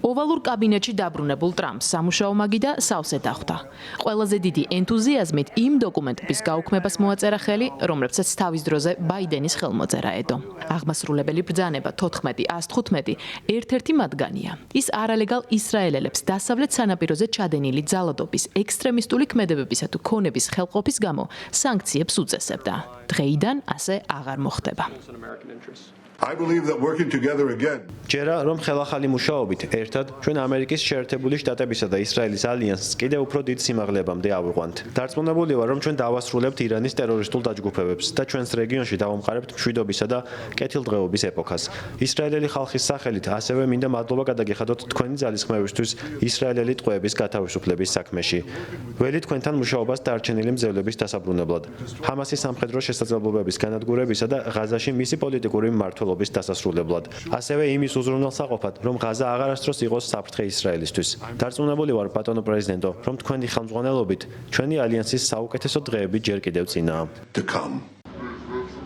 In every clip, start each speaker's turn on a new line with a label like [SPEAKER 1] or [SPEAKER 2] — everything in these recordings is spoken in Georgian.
[SPEAKER 1] ოვალურ კაბინეტში დაბრუნებულ ტრამპს სამუშაო მაგი და სავსე დახვდა. ყველაზე დიდი ენთუზიაზმით იმ დოკუმენტების გაუქმებას მოაწერა ხელი, რომლებსაც თავის დროზე ბაიდენის ხელმოწერა ედო. აღმასრულებელი ბრძანება 14-115 ერთ-ერთი მათგანია. ის არალეგალ ისრაელელებს დასავლეთ სანაპიროზე ჩადენილი ძალადობის, ექსტრემისტული ქმედებებისა თუ ქონების ხელყოფის გამო სანქციებს უწესებდა. დღეიდან ასე აღარ მოხდება.
[SPEAKER 2] ჯერა რომ ხელახალი მუშაობით ერთად ჩვენ ამერიკის შეერთებული შტატებისა და ისრაელის ალიანსს კიდევ უფრო დიდ სიმაღლებამდე ავიყვანთ. დარწმუნებული ვარ, რომ ჩვენ დავასრულებთ ირანის ტერორისტულ დაჯგუფებებს და ჩვენს რეგიონში დავამყარებთ მშვიდობისა და კეთილდღეობის ეპოქას. ისრაელელი ხალხის სახელით ასევე მინდა მადლობა გადაგიხადოთ თქვენი ძალისხმევისთვის ისრაელელი ტყვეების გათავისუფლების საქმეში. ველი თქვენთან მუშაობას დარჩენილი მძევლების დასაბრუნებლად. ჰამასის სამხედრო შესაძლებლობების განადგურებისა და ღაზაში მისი პოლიტიკური მმართველობის დასასრულებლად. ასევე იმის უზრუნველსაყოფად, რომ ღაზა აღარასდროს იყოს საფრთხე ისრაელისთვის. დარწმუნებული ვარ, ბატონო პრეზიდენტო, რომ თქვენი ხელმძღვანელობით ჩვენი ალიანსის საუკეთესო დღეები ჯერ კიდევ წინაა.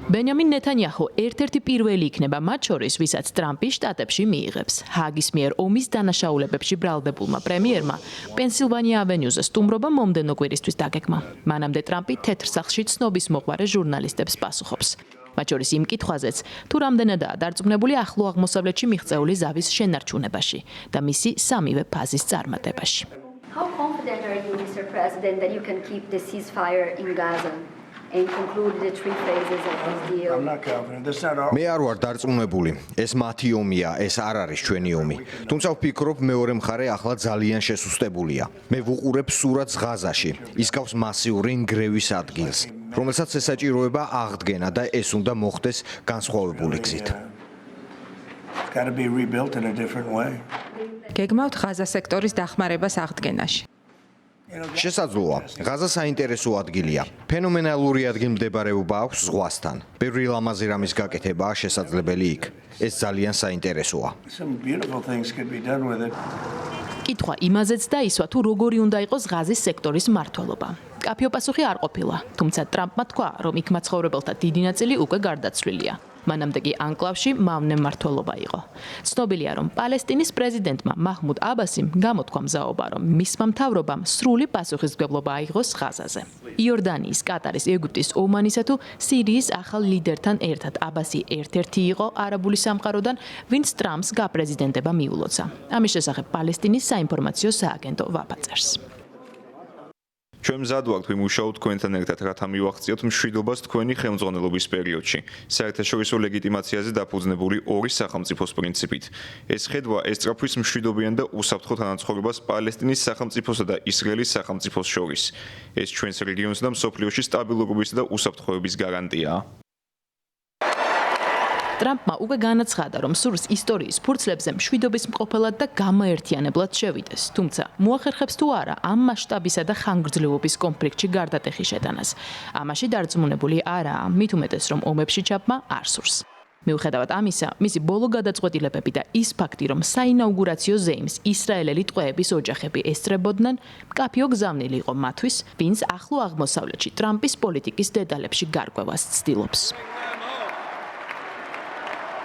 [SPEAKER 1] ბენიამინ ნეთანიაჰუ ერთ-ერთი პირველი იქნება მათ შორის, ვისაც ტრამპი შტატებში მიიღებს. ჰაგის მიერ ომის დანაშაულებებში ბრალდებულმა პრემიერმა პენსილვანია ავენიუზე სტუმრობა მომდენო კვირისთვის დაგეგმა. მანამდე ტრამპი თეთრ სახლში ცნობის მოყვარე ჟურნალისტებს პასუხობს. მათ შორის იმ კითხვაზეც, თუ რამდენადაა დარწმუნებული ახლო აღმოსავლეთში მიღწეული ზავის შენარჩუნებაში და მისი სამივე ფაზის წარმატებაში.
[SPEAKER 3] How confident are you, Mr. President, that you can keep the ceasefire in Gaza and conclude the three phases of this deal?
[SPEAKER 4] I'm not confident. That's not our...
[SPEAKER 5] მე არ ვარ დარწმუნებული. ეს მათი ომია, ეს არ არის ჩვენი ომი. თუმცა ვფიქრობ, მეორე მხარე ახლა ძალიან შესუსტებულია. მე ვუყურებ სურათს ღაზაში. ის გავს მასიური ნგრევის ადგილს, რომელსაც ესაჭიროება აღდგენა და ეს უნდა მოხდეს განსხვავებული გზით.
[SPEAKER 4] It's got to be rebuilt in a different way.
[SPEAKER 6] გეგმავთ ღაზა სექტორის დახმარებას აღდგენაში.
[SPEAKER 5] შესაძლოა, ღაზა საინტერესო ადგილია. ფენომენალური ადგილმდებარეობა აქვს ზღვასთან. ბევრი ლამაზი რამის გაკეთებაა შესაძლებელი იქ. ეს ძალიან საინტერესოა.
[SPEAKER 4] Some beautiful things could be done with it.
[SPEAKER 1] კითხვა იმაზეც დაისვა, თუ როგორი უნდა იყოს ღაზის სექტორის მმართველობა. კაფეო პასუხი არ ყოფილა, თუმცა ტრამპმა თქვა, რომ იქ მაცხოვრებელთა დიდი ნაწილი უკვე გარდაცვლილია. მანამდე კი ანკლავში მავნე მმართველობა იყო. ცნობილია, რომ პალესტინის პრეზიდენტმა მაჰმუდ აბასიმ გამოთქვა მზაობა, რომ მისმა მთავრობამ სრული პასუხისმგებლობა აიღოს ღაზაზე. იორდანიის, კატარის, ეგვიპტის, ომანისა თუ სირიის ახალ ლიდერთან ერთად აბასი ერთ-ერთი იყო არაბული სამყაროდან, ვინც ტრამპს გაპრეზიდენტება მიულოცა. ამის შესახებ პალესტინის საინფორმაციო სააგენტო ვაფა წერს.
[SPEAKER 7] ჩვენ მზად ვართ ვიმუშაოთ თქვენთან ერთად, რათა მივახციოთ მშვიდობას თქვენი ხელმძღვანელობის პერიოდში, საერთაშორისო ლეგიტიმაციაზე დაფუძნებული ორი სახელმწიფოს პრინციპით. ეს ხედვა ესწრაფვის მშვიდობიან და უსაფრთხო თანაცხოვრებას პალესტინის სახელმწიფოსა და ისრაელის სახელმწიფოს შორის. ეს ჩვენს რეგიონსა და მსოფლიოში სტაბილურობის და უსაფრთხოების გარანტიაა.
[SPEAKER 1] ტრამპმა უკვე განაცხადა, რომ სურს ისტორიის ფურცლებზე მშვიდობის მყოფელად და გამაერთიანებლად შევიდეს, თუმცა მოახერხებს თუ არა ამ მასშტაბისა და ხანგრძლივობის კონფლიქტში გარდატეხი შეტანას. ამაში დარწმუნებული არაა, მით უმეტეს, რომ ომებში ჩაბმა არ სურს. მიუხედავად ამისა, მისი ბოლო გადაწყვეტილებები და ის ფაქტი, რომ საინაუგურაციო ზეიმს ისრაელელი ტყვეების ოჯახები ესწრებოდნენ, მკაფიო გზავნილი იყო მათთვის, ვინც ახლო აღმოსავლეთში ტრამპის პოლიტიკის დეტალებში გარკვევას ცდილობს.